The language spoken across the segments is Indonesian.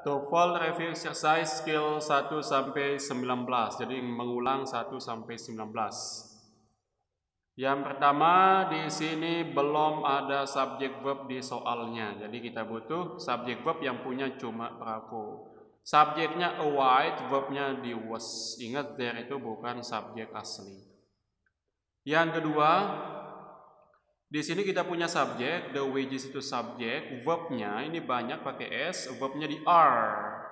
TOEFL Review Exercise Skill 1 sampai 19. Jadi mengulang 1 sampai 19. Yang pertama, di sini belum ada subjek verb di soalnya. Jadi kita butuh subjek verb yang punya cuma Bravo. Subjeknya avoid, verbnya di was. Ingat there itu bukan subjek asli. Yang kedua, di sini kita punya subjek, the wages itu subjek, verbnya ini banyak pakai s, verbnya di are.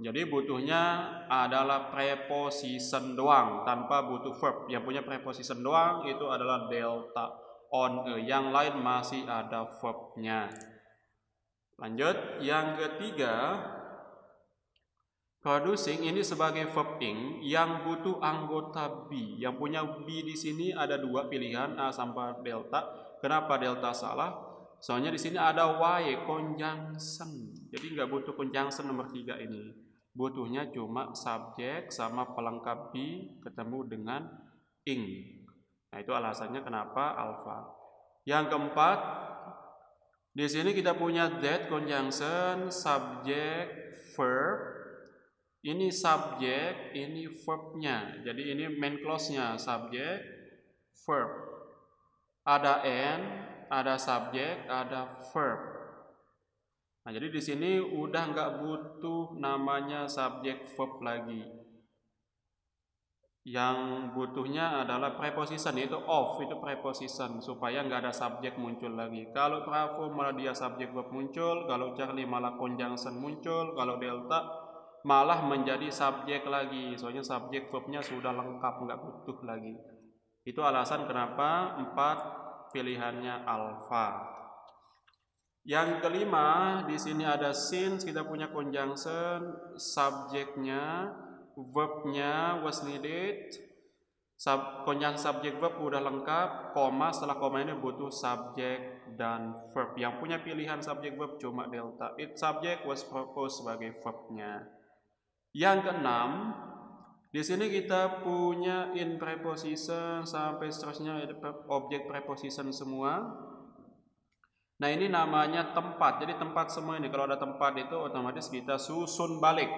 Jadi butuhnya adalah preposition doang, tanpa butuh verb. Yang punya preposition doang itu adalah delta on a. Yang lain masih ada verbnya. Lanjut, yang ketiga, producing ini sebagai verb ing yang butuh anggota be. Yang punya be di sini ada dua pilihan, a sampai delta. Kenapa delta salah? Soalnya di sini ada y conjunction. Jadi nggak butuh conjunction nomor 3 ini. Butuhnya cuma subjek sama pelengkap be ketemu dengan ing. Nah, itu alasannya kenapa alpha. Yang keempat, di sini kita punya that conjunction subjek verb. Ini subjek, ini verbnya. Jadi ini main clause-nya, subjek, verb. Ada and, ada subjek, ada verb. Nah, jadi di sini udah nggak butuh namanya subjek verb lagi. Yang butuhnya adalah preposition, yaitu of, itu preposition, supaya nggak ada subjek muncul lagi. Kalau Bravo malah dia subjek verb muncul, kalau Charlie malah conjunction muncul, kalau Delta malah menjadi subjek lagi. Soalnya subjek verbnya sudah lengkap, nggak butuh lagi. Itu alasan kenapa 4 pilihannya alpha. Yang kelima, di sini ada since, kita punya conjunction, subjeknya, verbnya was needed, conjunction subjek verb udah lengkap, koma, setelah koma ini butuh subjek dan verb. Yang punya pilihan subjek verb cuma delta. It subject was proposed sebagai verbnya. Yang keenam, di sini kita punya in preposition sampai seterusnya objek preposition semua. Nah, ini namanya tempat. Jadi tempat semua ini, kalau ada tempat itu otomatis kita susun balik.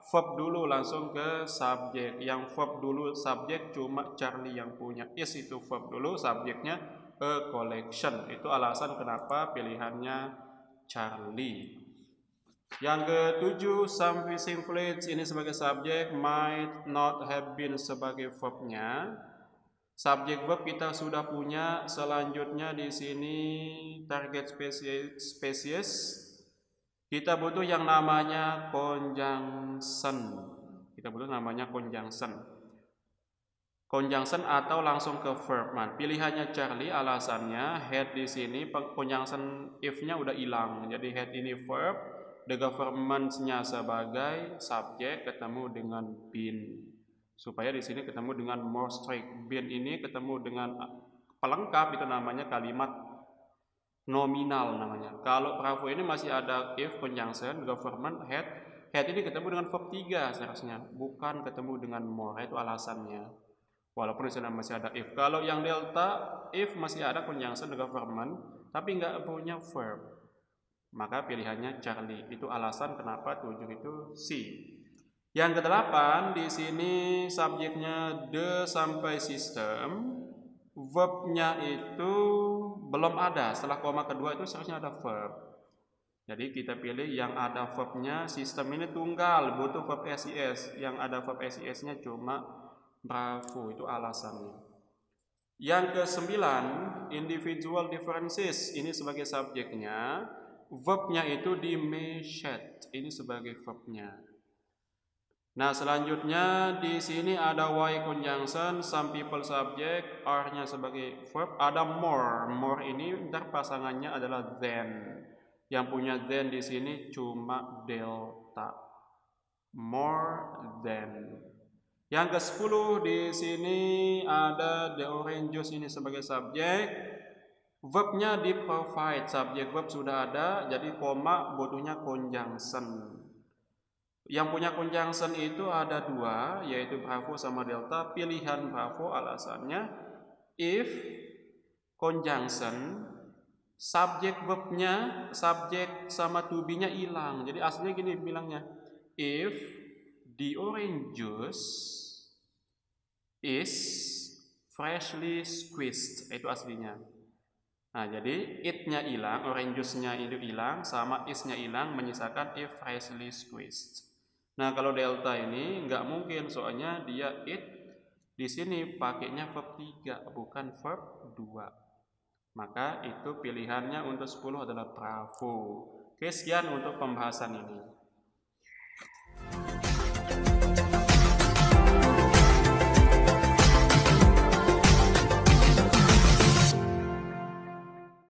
Verb dulu langsung ke subjek. Yang verb dulu subjek cuma Charlie yang punya. Is itu verb dulu, subjeknya a collection. Itu alasan kenapa pilihannya Charlie. Yang ketujuh, some fishing fleets ini sebagai subjek, might not have been sebagai verbnya. Subjek verb kita sudah punya. Selanjutnya di sini target spesies. Kita butuh yang namanya conjunction. Kita butuh namanya conjunction. Conjunction atau langsung ke verb. Nah, pilihannya Charlie, alasannya head di sini conjunction if-nya udah hilang. Jadi head ini verb, the government-nya sebagai subjek ketemu dengan been. Supaya di sini ketemu dengan more strict. Been ini ketemu dengan pelengkap, itu namanya kalimat nominal namanya. Kalau Bravo ini masih ada if conjunction, government, head. Head ini ketemu dengan verb 3 seharusnya, bukan ketemu dengan more. Itu alasannya. Walaupun di sana masih ada if. Kalau yang delta, if masih ada conjunction government, tapi nggak punya verb. Maka pilihannya Charlie. Itu alasan kenapa 7 itu C. Yang kedelapan, di sini subjeknya the sampai system, verbnya itu belum ada. Setelah koma kedua itu seharusnya ada verb. Jadi kita pilih yang ada verbnya. Sistem ini tunggal, butuh verb SIS. Yang ada verb SIS-nya cuma Bravo, itu alasannya. Yang ke-9, individual differences ini sebagai subjeknya, verbnya itu di measured, ini sebagai verbnya. Nah, selanjutnya di sini ada y conjunction, some people subject, are-nya sebagai verb, ada more. More ini ntar pasangannya adalah than. Yang punya than di sini cuma delta. More than. Yang ke-10 di sini ada the orange juice ini sebagai subjek. Verbnya di provide, subjek verb sudah ada, jadi koma butuhnya conjunction. Yang punya conjunction itu ada 2, yaitu Bravo sama Delta. Pilihan Bravo alasannya if conjunction subjek verbnya, subjek sama to be-nya hilang. Jadi aslinya gini bilangnya, if the orange juice is freshly squeezed, itu aslinya. Nah, jadi it-nya hilang, orange juice-nya itu hilang, sama is-nya hilang, menyisakan if freshly squeezed. Nah, kalau delta ini nggak mungkin, soalnya dia it di sini pakainya verb 3, bukan verb 2. Maka itu pilihannya untuk 10 adalah bravo. Oke, sekian untuk pembahasan ini.